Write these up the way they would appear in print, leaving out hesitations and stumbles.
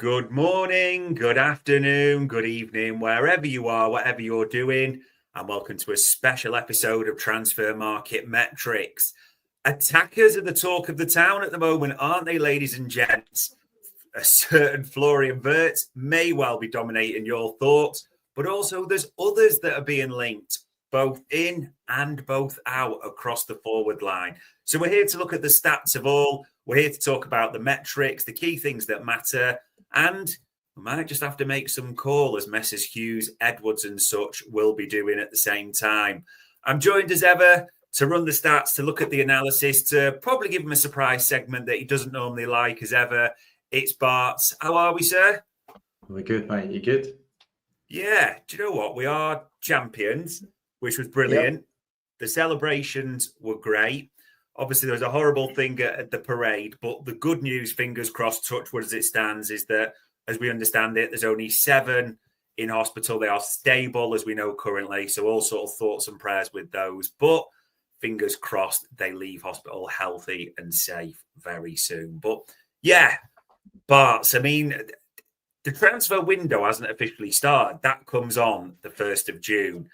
Good morning, good afternoon, good evening, wherever you are, whatever you're doing, and welcome to a special episode of Transfer Market Metrics. Attackers are the talk of the town at the moment, aren't they, ladies and gents? A certain Florian Wirtz may well be dominating your thoughts, but also there's others that are being linked, both in and both out across the forward line. So we're here to look at the stats of all. We're here to talk about the metrics, the key things that matter, and we might just have to make some call as Messrs Hughes, Edwards and such will be doing at the same time. I'm joined as ever to run the stats, to look at the analysis, to probably give him a surprise segment that he doesn't normally like as ever. It's Bart. How are we, sir? We're good, mate. You good? Yeah. Do you know what? We are champions, which was brilliant. Yep. The celebrations were great. Obviously, there was a horrible thing at the parade, but the good news, fingers crossed, touch wood as it stands, is that, as we understand it, there's only 7 in hospital. They are stable, as we know currently, so all sort of thoughts and prayers with those. But fingers crossed, they leave hospital healthy and safe very soon. But yeah, Bart, I mean, the transfer window hasn't officially started. That comes on the 1st of June.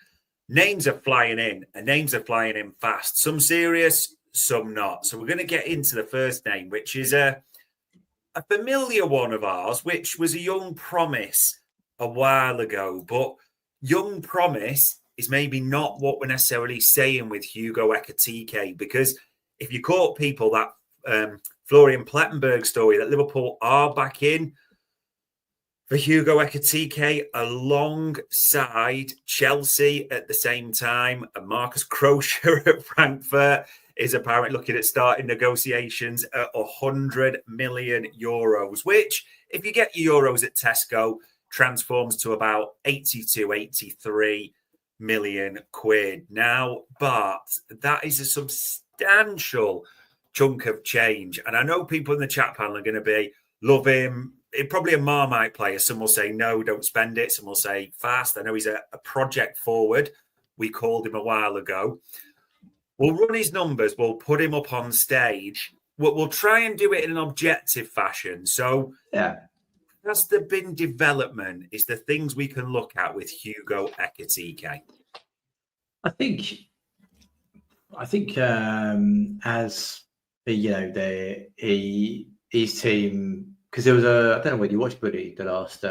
Names are flying in, and names are flying in fast. Some serious, some not. So we're going to get into the first name, which is a familiar one of ours, which was a young promise a while ago. But young promise is maybe not what we're necessarily saying with Hugo Ekitike, because if you caught people that Florian Plettenberg story that Liverpool are back in for Hugo Ekitike alongside Chelsea at the same time, and Marcus Kroescher at Frankfurt is apparently looking at starting negotiations at 100 million euros, which, if you get your euros at Tesco, transforms to about 82, 83 million quid. Now, Bart, that is a substantial chunk of change. And I know people in the chat panel are going to be, love him. It's probably a Marmite player. Some will say, no, don't spend it. Some will say, fast. I know he's a project forward. We called him a while ago. We'll run his numbers. We'll put him up on stage. We'll try and do it in an objective fashion. So, has there been development? Is there things we can look at with Hugo Ekitike? I think as his team, because there was I don't know whether you watched Buddy the last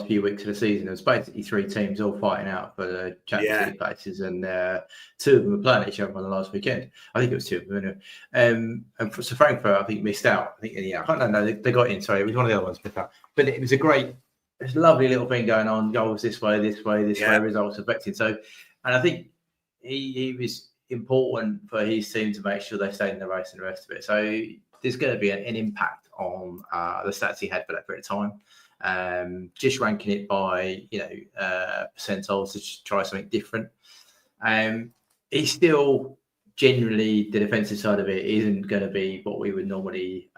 few weeks of the season. There was basically 3 teams all fighting out for the Champions League places, and 2 of them were playing each other on the last weekend. I think it was 2 of them. Anyway. And so Frankfurt, I think, missed out. I think they got in. Sorry, it was one of the other ones missed out. But it was a lovely little thing going on. Goals this way, results affected. So, and I think he was important for his team to make sure they stayed in the race and the rest of it. So there's going to be an impact on the stats he had for that period of time. Just ranking it by percentiles to try something different. He's still generally, the defensive side of it isn't going to be what we would normally.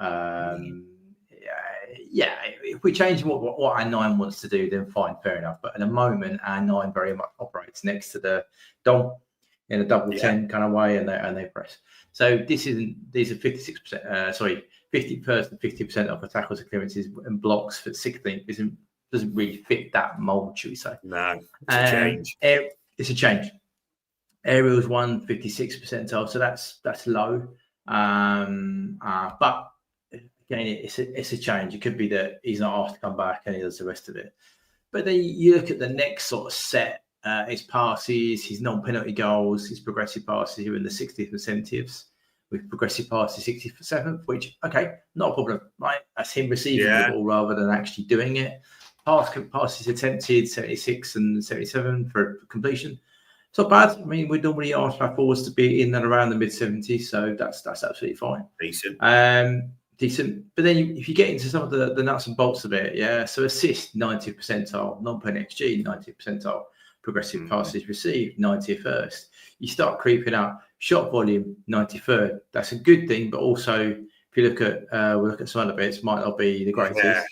If we change what our 9 wants to do, then fine, fair enough. But at the moment, our 9 very much operates next to the Dom in a double 10 kind of way, and they press. So these are 56%. 50% of the tackles and clearances and blocks for 16th doesn't really fit that mold, should we say? No, it's a change. It's a change. Aerials 56 percentile, so that's low. But again, it's a change. It could be that he's not asked to come back and he does the rest of it. But then you look at the next sort of set. His passes, his non-penalty goals, his progressive passes are in the 60th and 70th. With progressive passes 67th, which, okay, not a problem, right? That's him receiving the ball rather than actually doing it. Passes attempted 76 and 77 for completion. It's not bad. I mean, we normally ask our forwards to be in and around the mid-70s, so that's absolutely fine. Decent. But then if you get into some of the nuts and bolts of it, so assist 90th percentile, non-pen XG 90th percentile, progressive passes received 91st. You start creeping up. Shot volume 93rd. That's a good thing, but also if you look at some other bits, might not be the greatest.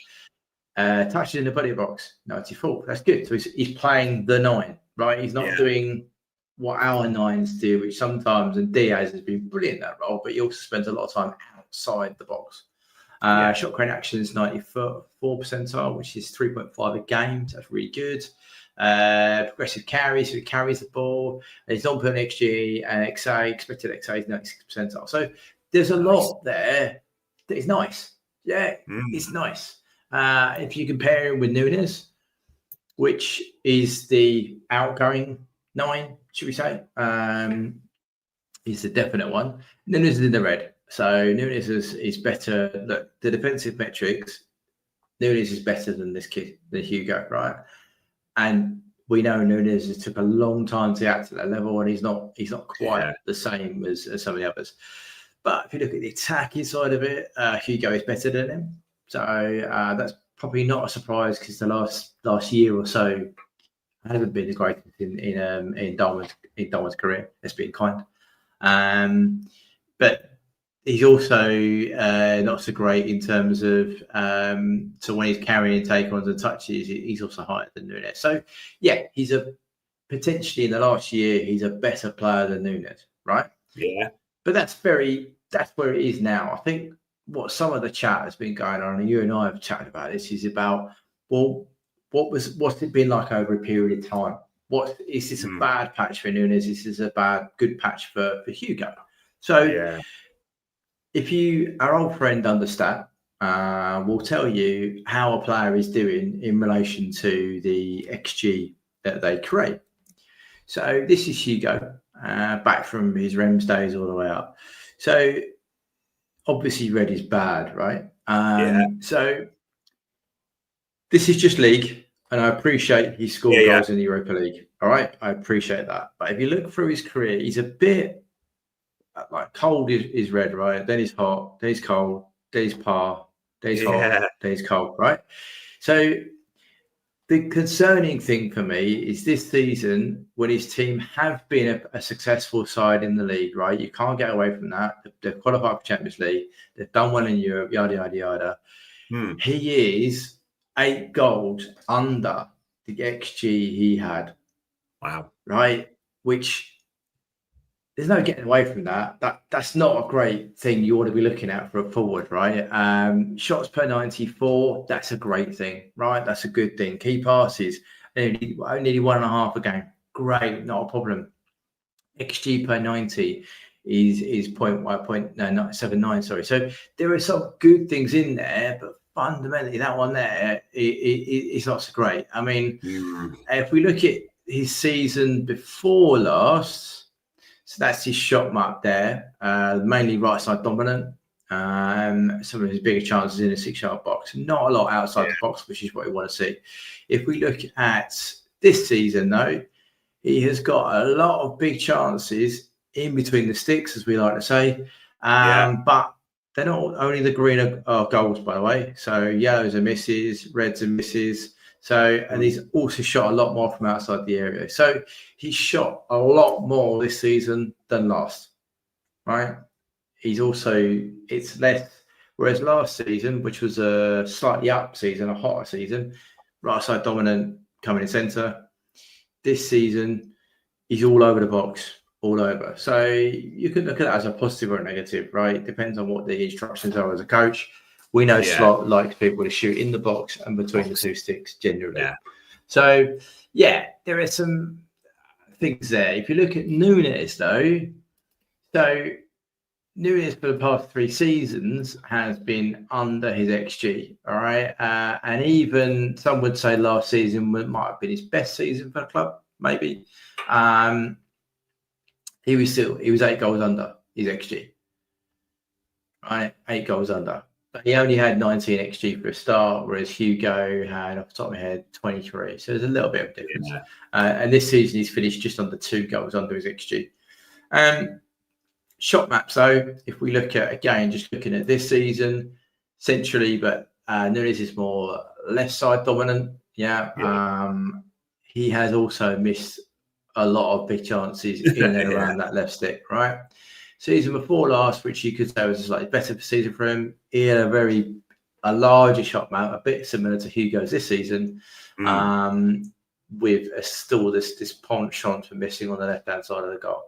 Touches in the buddy box 94th. That's good. So he's playing the 9, right? He's not doing what our 9s do, which sometimes, and Diaz has been brilliant in that role, but he also spends a lot of time outside the box. Shot creating actions 94 percentile, which is 3.5 a game. So that's really good. Progressive carries, so he carries the ball. He's not putting XG and XA, expected XA is 96 percentile. So there's a lot there that is nice. Yeah, it's nice. If you compare him with Núñez, which is the outgoing 9, should we say? He's the definite one. Núñez is in the red. So Núñez is better. Look, the defensive metrics, Núñez is better than this kid, than Hugo, right? And we know Núñez took a long time to get to that level, and he's not quite the same as some of the others. But if you look at the attacking side of it, Hugo is better than him. So that's probably not a surprise, because the last year or so hasn't been the greatest in Darwin's career. Let's be kind. But he's also not so great in terms of so when he's carrying take-ons and touches, he's also higher than Núñez. So yeah, he's potentially in the last year he's a better player than Núñez, right? Yeah. But that's where it is now. I think what some of the chat has been going on, and you and I have chatted about this, is about, well, what's it been like over a period of time? Is this a bad patch for Núñez? Is this a good patch for Hugo? So if our old friend Understat will tell you how a player is doing in relation to the XG that they create. So this is Hugo, back from his Rems days all the way up. So obviously red is bad, right? So this is just league, and I appreciate he scored goals in the Europa League. All right, I appreciate that. But if you look through his career, he's a bit like cold is red, right? Then he's hot, then he's cold, then he's par, then he's hot, then he's cold, right? So the concerning thing for me is this season, when his team have been a successful side in the league, right? You can't get away from that. They've qualified for Champions League. They've done well in Europe, yada, yada, yada. He is 8 goals under the XG he had. Wow. Right? Which there's no getting away from that. That's not a great thing you ought to be looking at for a forward, right? Shots per 94, that's a great thing, right? That's a good thing. Key passes, only 1.5 a game. Great, not a problem. XG per 90 is 0.79, sorry. So there are some good things in there, but fundamentally that one there is not so great. I mean, if we look at his season before last, so that's his shot map there, mainly right side dominant. Some of his bigger chances in the 6-yard box, not a lot outside the box, which is what we want to see. If we look at this season, though, he has got a lot of big chances in between the sticks, as we like to say. But they're not only the green are goals, by the way. So yellows are misses, reds are misses. So, and he's also shot a lot more from outside the area. So he's shot a lot more this season than last, right? He's also, it's less, whereas last season, which was a slightly up season, a hotter season, right side dominant, coming in centre. This season, he's all over the box, all over. So you could look at that as a positive or a negative, right? It depends on what the instructions are as a coach. We know Slot likes people to shoot in the box and between the 2 sticks generally. So, there are some things there. If you look at Núñez, though, so Núñez for the past 3 seasons has been under his XG, all right? And even some would say last season might have been his best season for the club, maybe. He was 8 goals under his XG, right? 8 goals under. But he only had 19 XG for a start, whereas Hugo had, off the top of my head, 23. So there's a little bit of difference. And this season, he's finished just under 2 goals under his XG. Shot maps, though, if we look at, again, just looking at this season, centrally, but Núñez is more left side dominant. He has also missed a lot of big chances in and around that left stick, right? Season before last, which you could say was a slightly better season for him, he had a larger shot map, a bit similar to Hugo's this season, with still this penchant for missing on the left-hand side of the goal.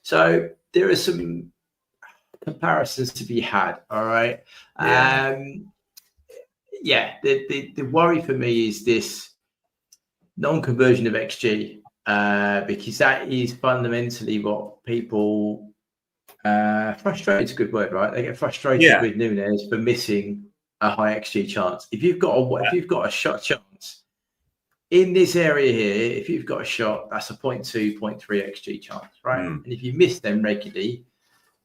So there are some comparisons to be had. All right. Yeah. The worry for me is this non-conversion of XG, because that is fundamentally what people frustrated is a good word, right? They get frustrated with Núñez for missing a high XG chance. If you've got a shot chance in this area here, if you've got a shot, that's a 0.2, 0.3 XG chance, right? And if you miss them regularly,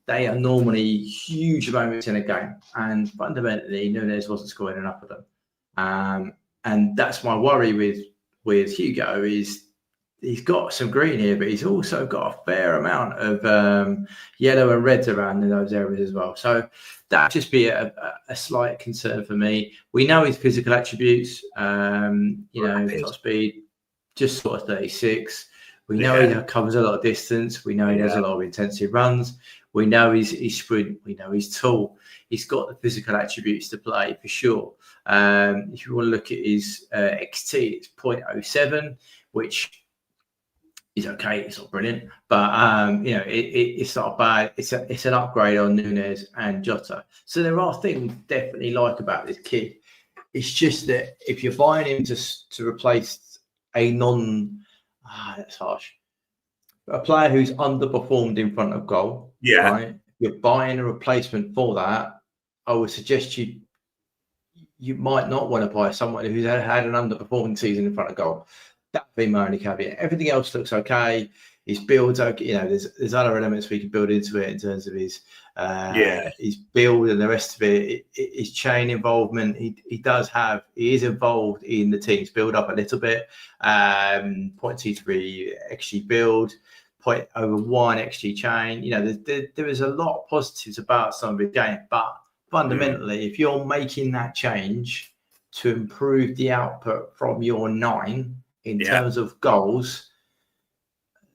they are normally huge moments in a game. And fundamentally, Núñez wasn't scoring enough of them. And that's my worry with Hugo is he's got some green here, but he's also got a fair amount of yellow and reds around in those areas as well. So that'd just be a slight concern for me. We know his physical attributes, top speed, just sort of 36. We know he covers a lot of distance. We know he does a lot of intensive runs. We know he's sprint. We know he's tall. He's got the physical attributes to play for sure. If you want to look at his XT, it's 0.07, which is okay. It's not brilliant, but it's not bad. It's an upgrade on Núñez and Jota. So there are things definitely like about this kid. It's just that if you're buying him to replace a that's harsh. A player who's underperformed in front of goal, right? You're buying a replacement for that. I would suggest you might not want to buy someone who's had an underperforming season in front of goal. That'd be my only caveat. Everything else looks okay. His build's okay. There's other elements we can build into it in terms of his build and the rest of it. His chain involvement. He is involved in the team's build up a little bit. 0.23 XG build, 0.01 XG chain. There is a lot of positives about some of his game, but fundamentally, if you're making that change to improve the output from your 9 in terms of goals,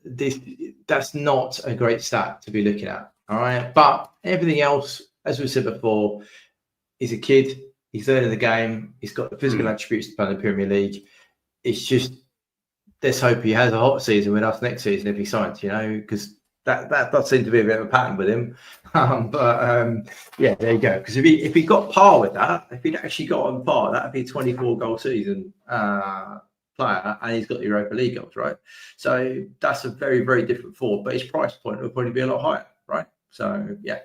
that's not a great stat to be looking at. All right. But everything else, as we said before, he's a kid. He's learning the game. He's got the physical attributes to play in the Premier League. It's just, let's hope he has a hot season with us next season if he signs, because that does seem to be a bit of a pattern with him. There you go. Because if he got par with that, if he'd actually got on par, that'd be a 24-goal season player, and he's got the Europa League goals, right? So that's a very, very different forward, but his price point would probably be a lot higher, right? So, yeah.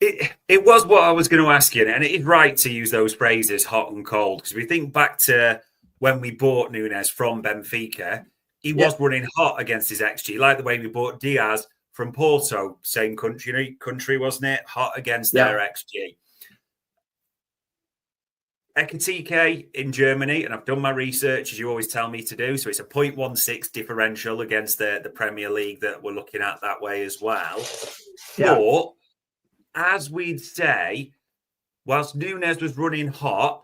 It was what I was going to ask you, and it is right to use those phrases, hot and cold, because we think back to when we bought Núñez from Benfica, he was running hot against his XG, like the way we bought Diaz from Porto, same country, wasn't it? Hot against their XG. Ekitike in Germany, and I've done my research, as you always tell me to do, so it's a 0.16 differential against the Premier League that we're looking at that way as well. But, as we'd say, whilst Núñez was running hot,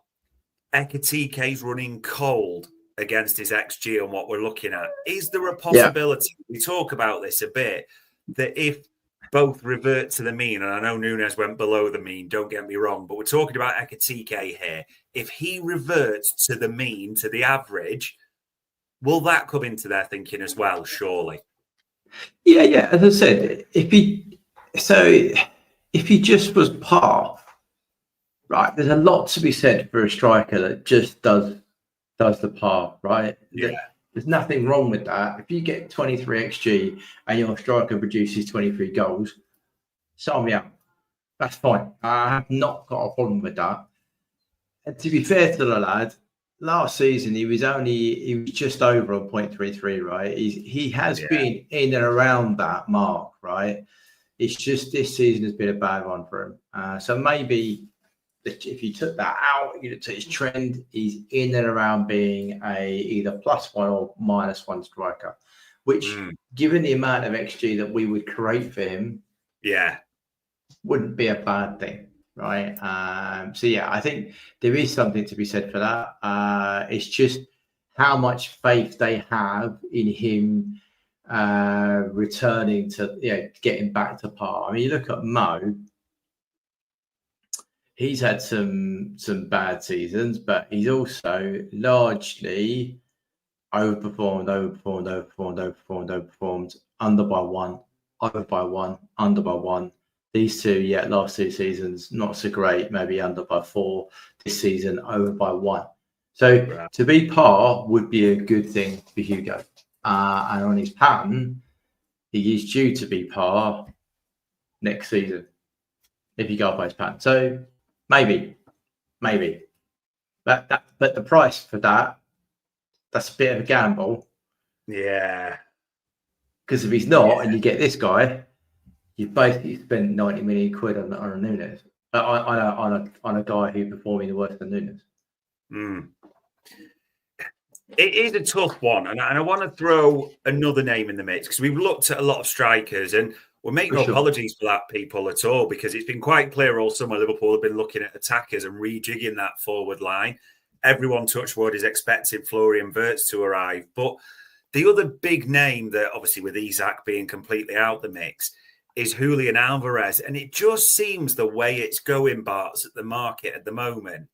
Ekitike's running cold against his XG and what we're looking at. Is there a possibility, we talk about this a bit, that if both revert to the mean, and I know Núñez went below the mean, don't get me wrong, but we're talking about Ekitike here. If he reverts to the mean, to the average, will that come into their thinking as well, surely? Yeah. As I said, if he just was par, right, there's a lot to be said for a striker that just does the par, right? Yeah. There's nothing wrong with that. If you get 23 XG and your striker produces 23 goals, sign me up. That's fine. I have not got a problem with that. And to be fair to the lad, last season he was just over on 0.33, right? He has been in and around that mark, right? It's just this season has been a bad one for him. So maybe if you took that out, you looked at his trend, he's in and around being a either +1 or -1 striker, which, given the amount of XG that we would create for him, wouldn't be a bad thing, right? I think there is something to be said for that. It's just how much faith they have in him returning to, getting back to par. I mean, you look at Mo. He's had some bad seasons, but he's also largely overperformed, under by 1, over by 1, under by 1, These two, last 2 seasons, not so great, maybe under by 4. This season, over by 1. So to be par would be a good thing for Hugo. And on his pattern, he is due to be par next season if you go by his pattern. So maybe. But the price for that's a bit of a gamble. Yeah. Because if he's not, and you get this guy, you basically spent 90 million quid on a Nunes, on a guy who's performing worse than Nunes. It is a tough one, and I want to throw another name in the mix because we've looked at a lot of strikers, and we're making no apologies for that, people, at all, because it's been quite clear all summer Liverpool have been looking at attackers and rejigging that forward line. Everyone, touch wood, is expecting Florian Wirtz to arrive, but the other big name that, obviously, with Isak being completely out the mix, is Julian Alvarez. And it just seems the way it's going, Bart, at the market at the moment.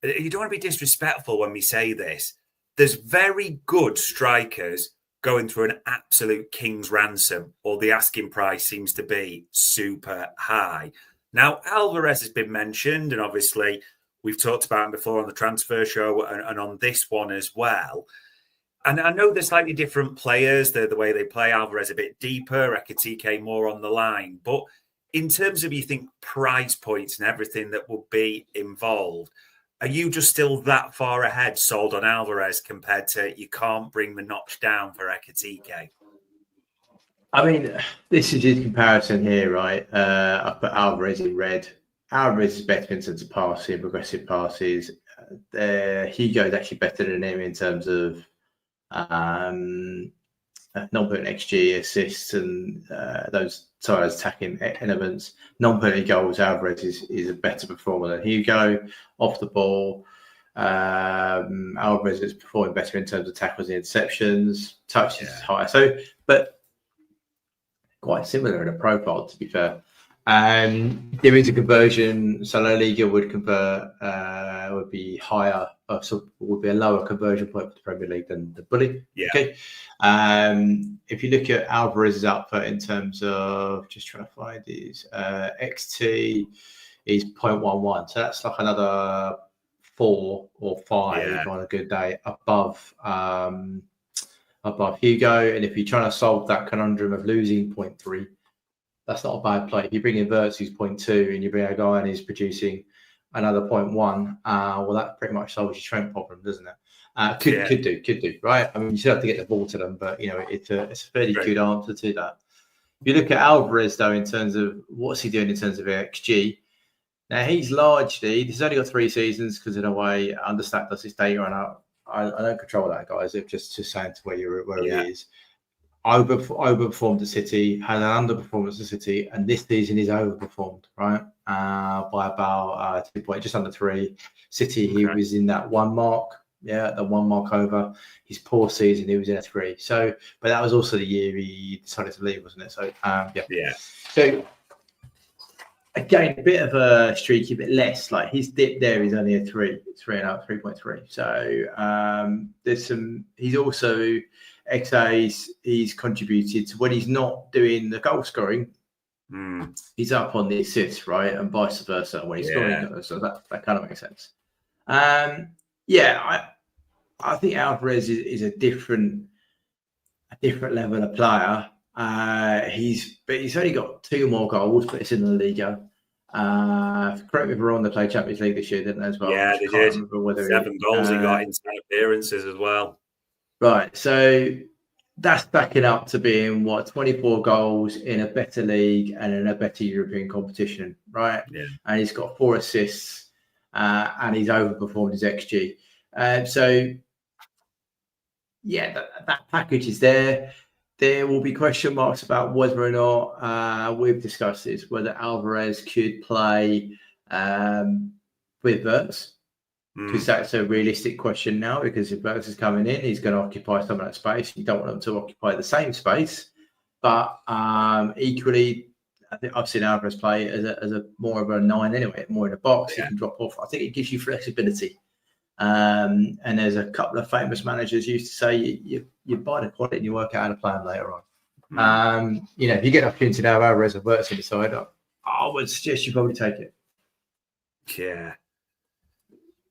You don't want to be disrespectful when we say this. There's very good strikers going through an absolute king's ransom, or the asking price seems to be super high. Now, Alvarez has been mentioned, and obviously we've talked about him before on the transfer show and on this one as well. And I know they're slightly different players, the way they play. Alvarez a bit deeper, Ekitike more on the line. But in terms of, you think, price points and everything that will be involved, are you just still that far ahead sold on Alvarez compared to you can't bring the notch down for Ekitike? I mean, this is his comparison here, right? I put Alvarez in red. Alvarez is better in terms of passing, progressive passes. Hugo is actually better than him in terms of non-point XG, assists, and those attacking elements. Non-penalty goals, Alvarez is a better performer than Hugo. Off the ball, Alvarez is performing better in terms of tackles and interceptions. Touch is higher. So, but quite similar in a profile, to be fair. There is a conversion. So La Liga would convert, would be higher, would be a lower conversion point for the Premier League than the Bully. Yeah. Okay. If you look at Alvarez's output in terms of, just trying to find his XT is 0.11. So that's like another 4 or 5 on a good day above Hugo. And if you're trying to solve that conundrum of losing 0.3, that's not a bad play. If you bring in Wirtz, who's 0.2, and you bring a guy and he's producing another 0.1, well, that pretty much solves your Trent problem, doesn't it? Could do, right? I mean, you still have to get the ball to them, but, you know, it's a fairly good answer to that. If you look at Alvarez, though, in terms of what's he doing in terms of XG, now he's he's only got 3 seasons because, in a way, Understat does his data, and I don't control that, guys. It's just saying to where he is. Overperformed at City, had an underperformance at City, and this season he's overperformed, right? By about 2 points, just under 3. City, he was in that 1 mark, the 1 mark over. His poor season, he was in a 3. So, but that was also the year he decided to leave, wasn't it? So, So, again, a bit of a streaky, a bit less. Like his dip there is only a 3.3. So, there's some. He's also XA's. He's contributed to when he's not doing the goal scoring. He's up on the assists, right, and vice versa when he's scoring. So that kind of makes sense. I think Alvarez is a different level of player. He's only got 2 more goals, but it's in the Liga. Correct me if we're wrong, they played Champions League this year, didn't they, as well? Yeah, they did. 7 goals he got in 10 appearances as well. Right, so that's backing up to being 24 goals in a better league and in a better European competition, right? Yeah. And he's got 4 assists and he's overperformed his XG. That package is there. There will be question marks about whether or not we've discussed this, whether Alvarez could play with Wirtz. Because that's a realistic question now, because if Wirtz is coming in, he's going to occupy some of that space. You don't want them to occupy the same space. But equally, I think I've seen Alvarez play as a more of a 9 anyway, more in a box. He can drop off. I think it gives you flexibility. And there's a couple of famous managers used to say you buy the quality and you work out how to play them later on. If you get an opportunity to have Alvarez and Wirtz on the side, I would suggest you probably take it. Yeah.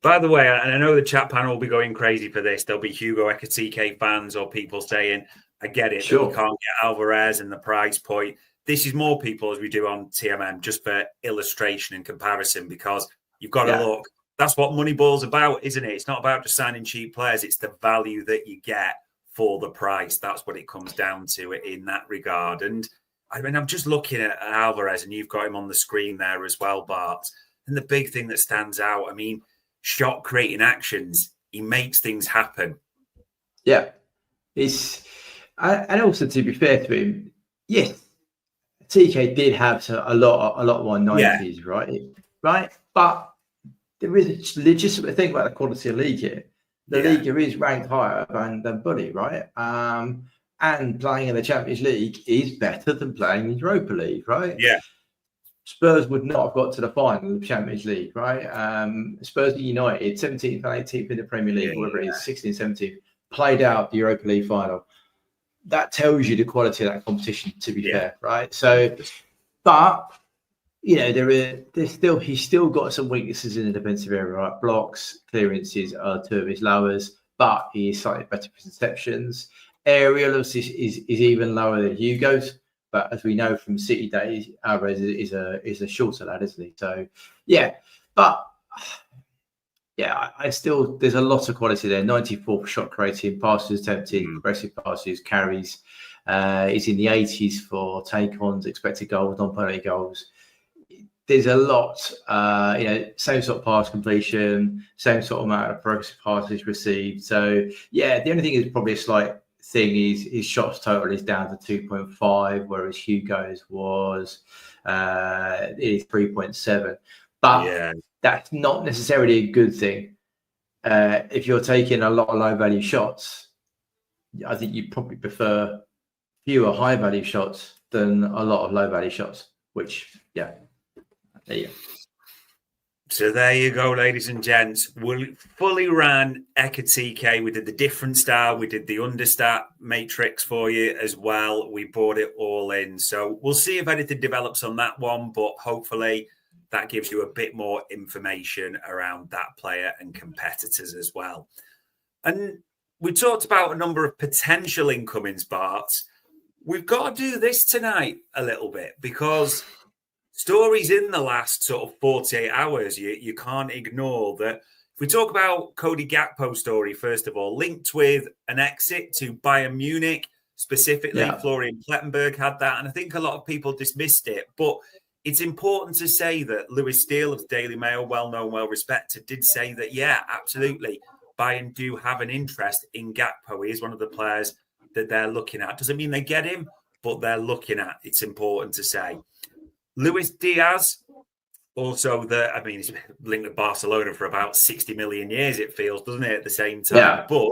By the way, and I know the chat panel will be going crazy for this. There'll be Hugo Ekitike fans or people saying, I get it, Sure. that we can't get Alvarez and the price point. This is more people, as we do on TMM, just for illustration and comparison, because you've got to look. That's what Moneyball's about, isn't it? It's not about just signing cheap players. It's the value that you get for the price. That's what it comes down to in that regard. And I mean, I'm just looking at Alvarez, and you've got him on the screen there as well, Bart. And the big thing that stands out, I mean, shot creating actions, he makes things happen. Yeah. And also, to be fair to him, yes, TK did have a lot more 90s, right? But there is a legitimate thing about the quality of league here. The league is ranked higher than Bully, right? And playing in the Champions League is better than playing in Europa League, right? Yeah. Spurs would not have got to the final of the Champions League, right? Spurs United, 17th and 18th in the Premier League, whatever it is, 16th, 17th, played out the Europa League final. That tells you the quality of that competition, to be fair, right? So, but he's still got some weaknesses in the defensive area, right? Blocks, clearances are two of his lowers, but he is slightly better for interceptions. Aerial is even lower than Hugo's, but as we know from City days, Alvarez is a shorter lad, isn't he? So, I still, there's a lot of quality there. 94 shot creating, passes attempted, aggressive passes, carries. He's in the 80s for take-ons, expected goals, non-penalty goals. There's a lot, same sort of pass completion, same sort of amount of progressive passes received. So, the only thing is probably a slight thing is his shots total is down to 2.5, whereas Hugo's was 3.7. But that's not necessarily a good thing. If you're taking a lot of low-value shots, I think you probably prefer fewer high-value shots than a lot of low-value shots, which, there you go. So there you go, ladies and gents. We fully ran Ekitike. We did the different style. We did the understat matrix for you as well. We brought it all in. So we'll see if anything develops on that one, but hopefully that gives you a bit more information around that player and competitors as well. And we talked about a number of potential incomings, Bart. We've got to do this tonight a little bit because stories in the last sort of 48 hours, you can't ignore that. If we talk about Cody Gakpo story, first of all, linked with an exit to Bayern Munich, specifically, Florian Plettenberg had that. And I think a lot of people dismissed it. But it's important to say that Lewis Steele of the Daily Mail, well-known, well-respected, did say that, absolutely, Bayern do have an interest in Gakpo. He is one of the players that they're looking at. Doesn't mean they get him, but they're looking at. It's important to say. Luis Diaz, also he's linked with Barcelona for about 60 million years, it feels, doesn't it, at the same time? Yeah. But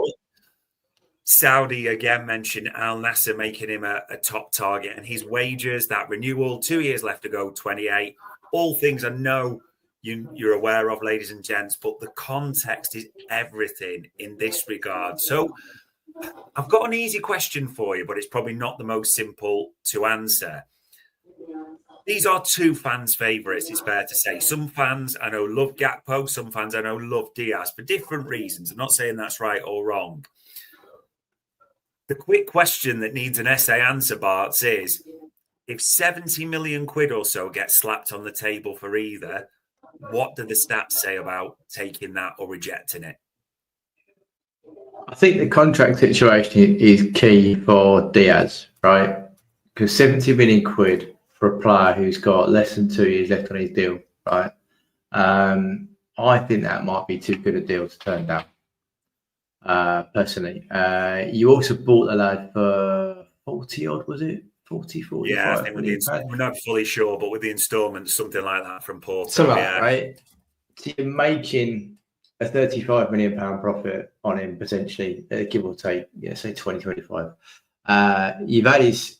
Saudi, again, mentioned Al Nassr making him a top target, and his wages, that renewal, 2 years left to go, 28. All things I know you're aware of, ladies and gents, but the context is everything in this regard. So I've got an easy question for you, but it's probably not the most simple to answer. These are two fans' favourites, it's fair to say. Some fans I know love Gakpo, some fans I know love Diaz for different reasons. I'm not saying that's right or wrong. The quick question that needs an essay answer, Bart, is if 70 million quid or so gets slapped on the table for either, what do the stats say about taking that or rejecting it? I think the contract situation is key for Diaz, right? Because 70 million quid for a player who's got less than 2 years left on his deal, right? I think that might be too good a deal to turn down, personally. You also bought the lad for 40 odd, was it? 40, 45? Yeah, I think we're not fully sure, but with the instalments, something like that from Porto. Something like that, right? So you're making a £35 million profit on him, potentially, give or take, say 20, 25. You've had he's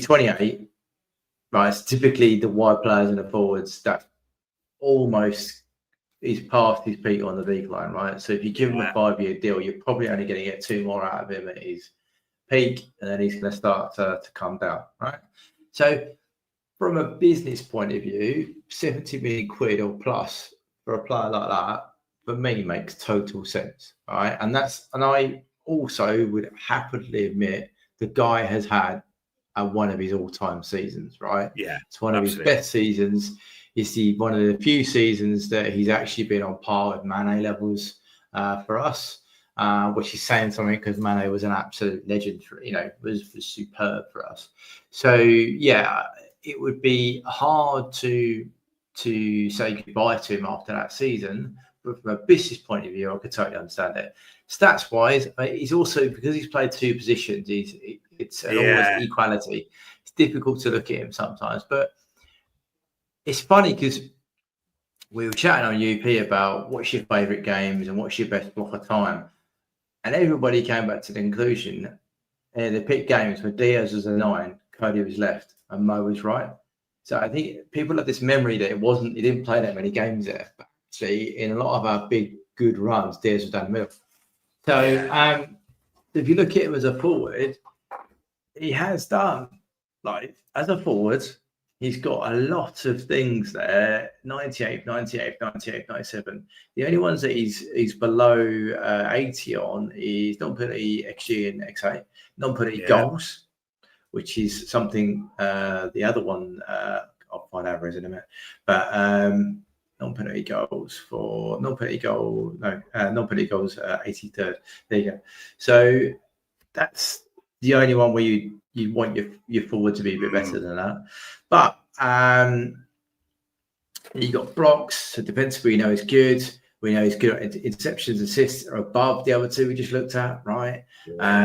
28, right? It's typically the wide players and the forwards that almost is past his peak on the decline, right? So if you give him a 5-year deal, you're probably only going to get 2 more out of him at his peak, and then he's going to start to come down, right? So from a business point of view, 70 million quid or plus for a player like that, for me, makes total sense. All right. And I also would happily admit the guy has had one of his all-time seasons, right? Yeah. It's one of his best seasons. It's one of the few seasons that he's actually been on par with Mane levels for us, which is saying something because Mane was an absolute legend, was superb for us. So, yeah, it would be hard to say goodbye to him after that season. But from a business point of view, I could totally understand it. Stats-wise, he's also, because he's played two positions, it's an almost equality. It's difficult to look at him sometimes. But it's funny because we were chatting on UP about what's your favourite games and what's your best block of time. And everybody came back to the conclusion, they picked games where Diaz was a 9, Cody was left, and Mo was right. So I think people have this memory that he didn't play that many games there. But actually, in a lot of our big, good runs, Diaz was down the middle. So if you look at him as a forward, he has done, as a forward, he's got a lot of things there, 98, 97. The only ones that he's below 80 on is non-penalty XG and XA, non-penalty goals, which is something the other one, I'll find Alvarez in a minute, but non-penalty goals, 83rd. There you go. So that's the only one where you want your forward to be a bit better than that. But you got blocks, so defensively we know he's good. We know he's good at interceptions, assists are above the other two we just looked at, right?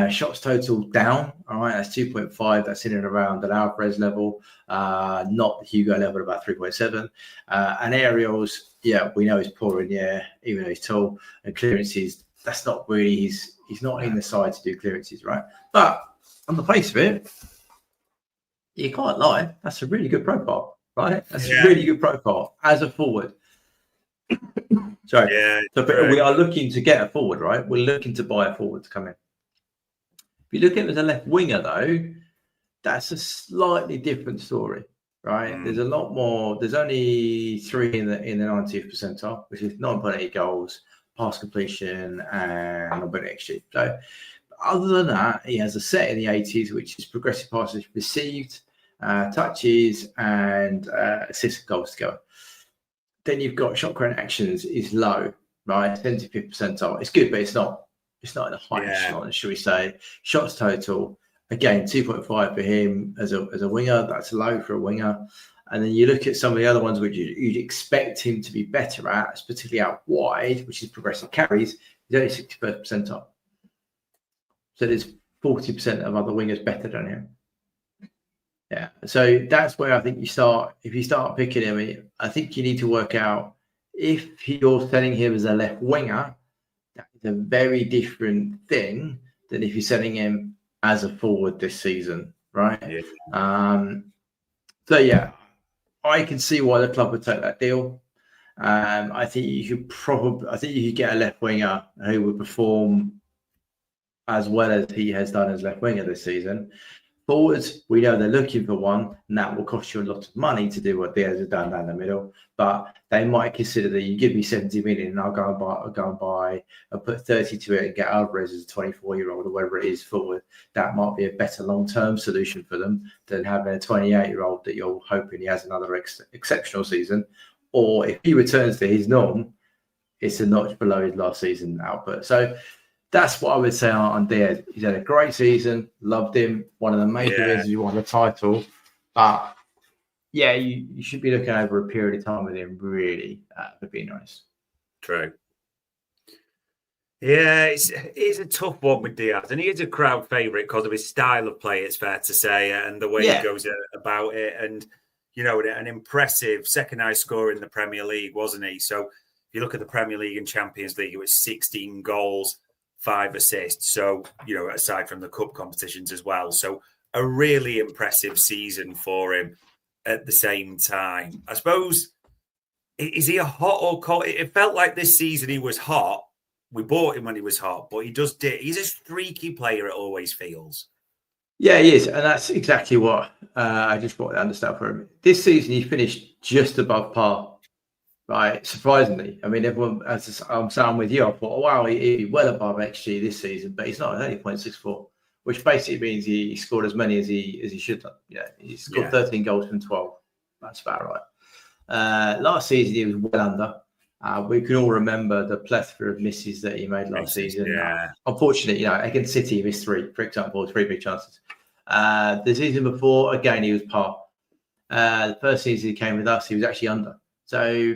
Shots total down, all right, that's 2.5. That's in and around the Alvarez level, not the Hugo level, about 3.7. And aerials, we know he's poor in the air, even though he's tall. And clearances, that's not really he's not in the side to do clearances, right? But on the face of it, you can't lie. That's a really good profile, right? That's a really good profile as a forward. Sorry. Yeah. So we are looking to get a forward, right? We're looking to buy a forward to come in. If you look at him as a left winger, though, that's a slightly different story, right? There's a lot more. There's only 3 in the 90th percentile, which is 9.8 goals, pass completion, and non-penalty XG. So other than that, he has a set in the 80s, which is progressive passes received, touches, and assists and goals together. Then you've got shot creating actions is low, right? 75th percentile. It's good, but it's not in the high echelon, should we say. Shots total, again, 2.5 for him as a winger. That's low for a winger. And then you look at some of the other ones which you'd expect him to be better at, particularly out wide, which is progressive carries. He's only 61st percentile. So there's 40% of other wingers better than him. Yeah. So that's where I think if you start picking him, I think you need to work out if you're selling him as a left winger, that is a very different thing than if you're selling him as a forward this season, right? Yeah. So yeah, I can see why the club would take that deal. I think you could get a left winger who would perform as well as he has done as left winger this season. Forwards, we know they're looking for one, and that will cost you a lot of money to do what Diaz has done down the middle. But they might consider that you give me 70 million, and I'll go and buy, I'll put 30 to it and get Alvarez as a 24-year-old or whatever it is forward. That might be a better long-term solution for them than having a 28-year-old that you're hoping he has another exceptional season. Or if he returns to his norm, it's a notch below his last season output. So that's what I would say on Diaz. He's had a great season. Loved him. One of the major reasons you won the title. But, yeah, you should be looking over a period of time with him, really, would be nice. True. Yeah, it's a tough one with Diaz. And he is a crowd favourite because of his style of play, it's fair to say, and the way he goes about it. And, an impressive second highest scorer in the Premier League, wasn't he? So if you look at the Premier League and Champions League, it was 16 goals. 5 assists. So, aside from the cup competitions as well. So a really impressive season for him at the same time. I suppose, is he a hot or cold? It felt like this season he was hot. We bought him when he was hot, but he's a streaky player, it always feels. Yeah, he is, and that's exactly what I just wanted to understand for him. This season, he finished just above par. Right, surprisingly. I mean, everyone, as I'm saying with you, I thought, oh, wow, he'd be well above XG this season, but he's not. He's only 0.64, which basically means he scored as many as he should have. Yeah, he scored 13 goals from 12. That's about right. Last season, he was well under. We can all remember the plethora of misses that he made last season. Yeah. Unfortunately, against City, he missed 3, for example, 3 big chances. The season before, again, he was par. The first season he came with us, he was actually under. So,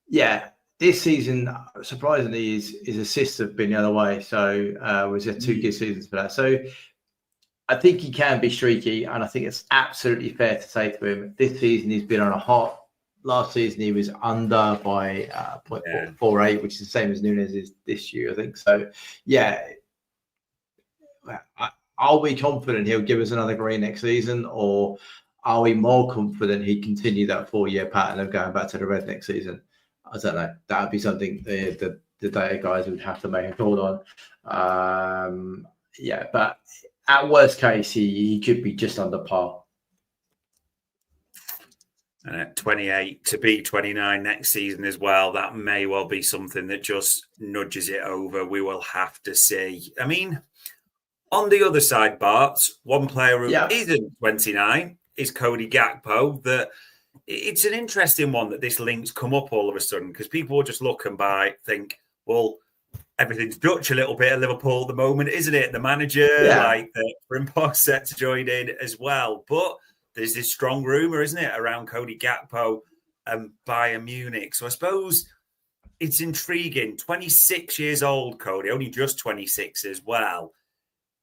yeah, this season, surprisingly, his assists have been the other way. So, was there 2 good seasons for that? So, I think he can be streaky, and I think it's absolutely fair to say to him, this season he's been on a hot. Last season he was under by 0.48, which is the same as Nunes is this year, I think. So, yeah, are we confident he'll give us another green next season, or are we more confident he continue that 4-year pattern of going back to the red next season? I don't know. That would be something the data guys would have to make a call on. Yeah, but at worst case, he could be just under par. And at 28 to be 29 next season as well, that may well be something that just nudges it over. We will have to see. I mean, on the other side, Bart, one player who isn't 29 is Cody Gakpo. That it's an interesting one that this link's come up all of a sudden, because people will just look and think, well, everything's Dutch a little bit at Liverpool at the moment, isn't it? The manager, like the Frimpong, set to join in as well. But there's this strong rumour, isn't it, around Cody Gakpo and Bayern Munich. So I suppose it's intriguing. 26 years old, Cody, only just 26 as well.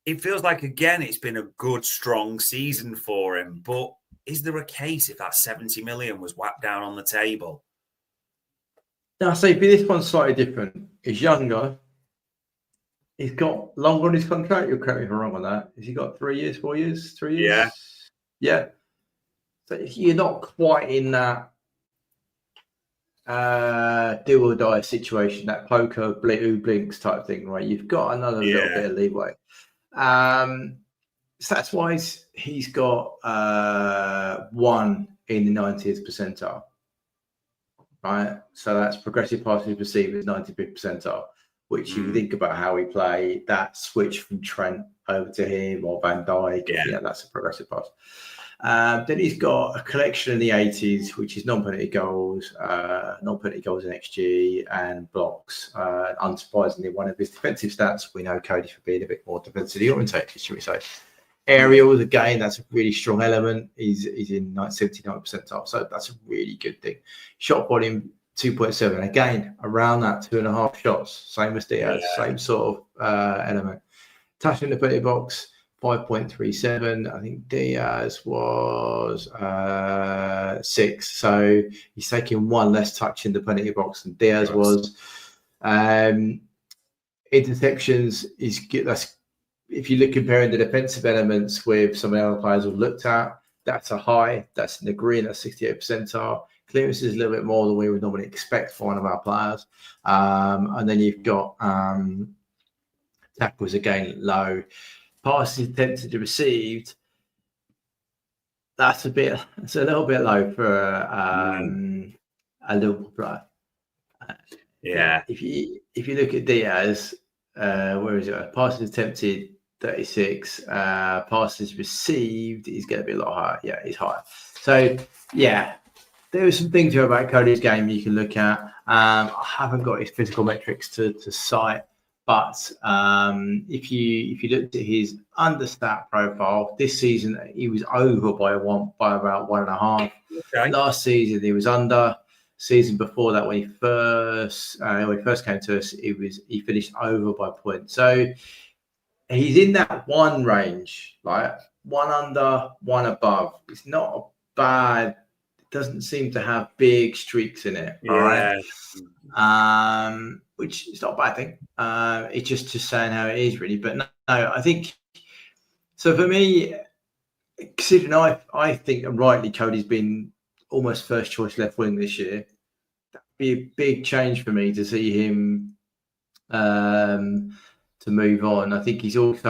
It feels like, again, it's been a good, strong season for him. But is there a case if that 70 million was whacked down on the table? No, I say this one's slightly different. He's younger. He's got longer on his contract. You'll correct me if I'm wrong on that. Has he got 3 years, 4 years, 3 years? Yeah. So you're not quite in that do or die situation, that poker who blinks type thing, right? You've got another little bit of leeway. Stats-wise, he's got 1 in the 90th percentile, right? So that's progressive passes received as 95th percentile, which you think about how he played, that switch from Trent over to him or Van Dijk, that's a progressive pass. Then he's got a collection in the 80s, which is non-penalty goals in XG and blocks. Unsurprisingly, one of his defensive stats, we know Cody for being a bit more defensively orientated, should we say. Aerials, again, that's a really strong element. He's in 79th percentile, so that's a really good thing. Shot volume, 2.7. Again, around that 2.5 shots, same as Diaz, same sort of element. Touching the penalty box, 5.37. I think Diaz was 6. So he's taking 1 less touch in the penalty box than Diaz was. Interceptions is good. That's, if you look comparing the defensive elements with some of the other players we've looked at, that's a high. That's in the green. That's 68th percentile. Clearance is a little bit more than we would normally expect for one of our players. And then you've got tackles again low. Passes attempted to received. It's a little bit low for a Liverpool player. If you look at Diaz, where is it? Passes attempted 36. Passes received, he's going to be a lot higher. Yeah, he's higher. So there are some things here about Cody's game you can look at. I haven't got his physical metrics to cite. But if you looked at his understat profile this season, he was over by about 1.5. Okay. Last season he was under. Season before that, when he first came to us, he finished over by a point. So he's in that 1 range, like 1 under, 1 above. It's not bad. It doesn't seem to have big streaks in it. All right. Which is not a bad thing. It's just saying how it is, really. But no, I think so. For me, considering I think rightly Cody's been almost first choice left wing this year, that'd be a big change for me to see him to move on. I think he's not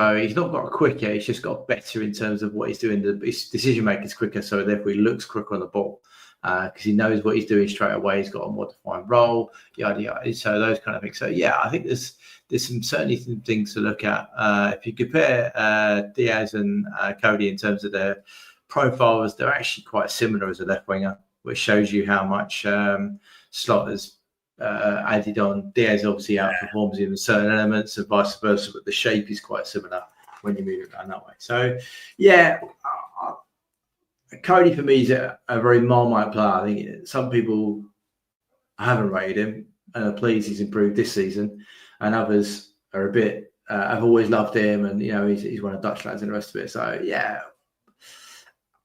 got quicker. He's just got better in terms of what he's doing. His decision making is quicker, so therefore he looks quicker on the ball because he knows what he's doing straight away. He's got a more defined role, yada yada. So those kind of things. So yeah, I think there's certainly some things to look at. If you compare Diaz and Cody in terms of their profiles, they're actually quite similar as a left winger, which shows you how much Slot has added on. Diaz obviously outperforms him in certain elements and vice versa, but the shape is quite similar when you move it around that way. So, yeah, Cody for me is a very Marmite player. I think some people haven't rated him and are pleased he's improved this season, and others are a bit have always loved him, and he's one of Dutch lads and the rest of it. So, yeah.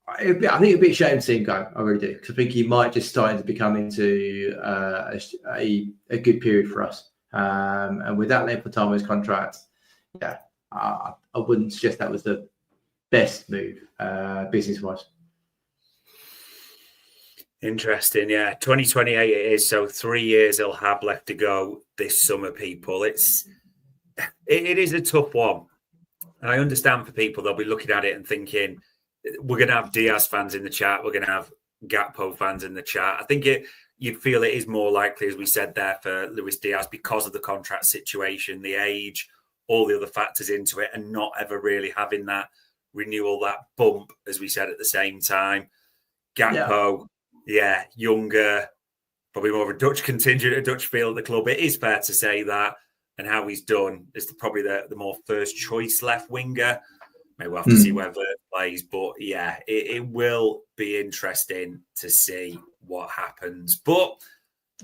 I think it'd be a shame to see him go. I really do, because I think he might just starting to become into a good period for us. And with that length of time of his contract, yeah, I wouldn't suggest that was the best move business-wise. Interesting, yeah. 2028 it is, so 3 years he'll have left to go this summer, people. It is a tough one. And I understand for people, they'll be looking at it and thinking, we're going to have Diaz fans in the chat. We're going to have Gakpo fans in the chat. I think you'd feel it is more likely, as we said there, for Luis Diaz because of the contract situation, the age, all the other factors into it, and not ever really having that renewal, that bump, as we said at the same time. Gakpo, younger, probably more of a Dutch contingent, a Dutch feel at the club. It is fair to say that, and how he's done is probably the more first choice left winger. Maybe we'll have to see whether it plays, but yeah, it will be interesting to see what happens. But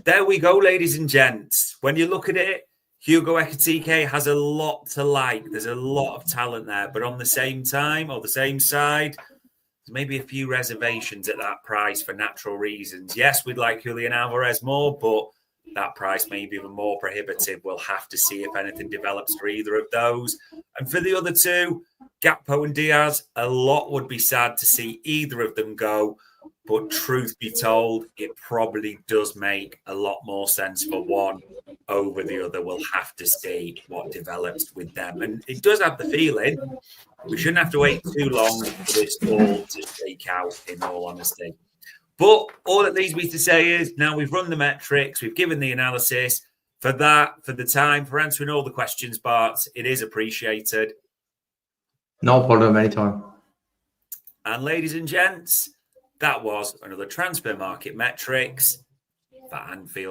there we go, ladies and gents. When you look at it, Hugo Ekitike has a lot to like. There's a lot of talent there, but on the same time, or the same side, there's maybe a few reservations at that price for natural reasons. Yes, we'd like Julian Alvarez more, but that price may be even more prohibitive. We'll have to see if anything develops for either of those. And for the other two, Gakpo and Diaz, a lot would be sad to see either of them go. But truth be told, it probably does make a lot more sense for one over the other. We'll have to see what develops with them. And it does have the feeling we shouldn't have to wait too long for this all to shake out, in all honesty. But all it leaves me to say is now we've run the metrics, we've given the analysis. For that, for the time, for answering all the questions, Bart, it is appreciated. No problem, anytime. And ladies and gents, that was another Transfer Market Metrics for Anfield.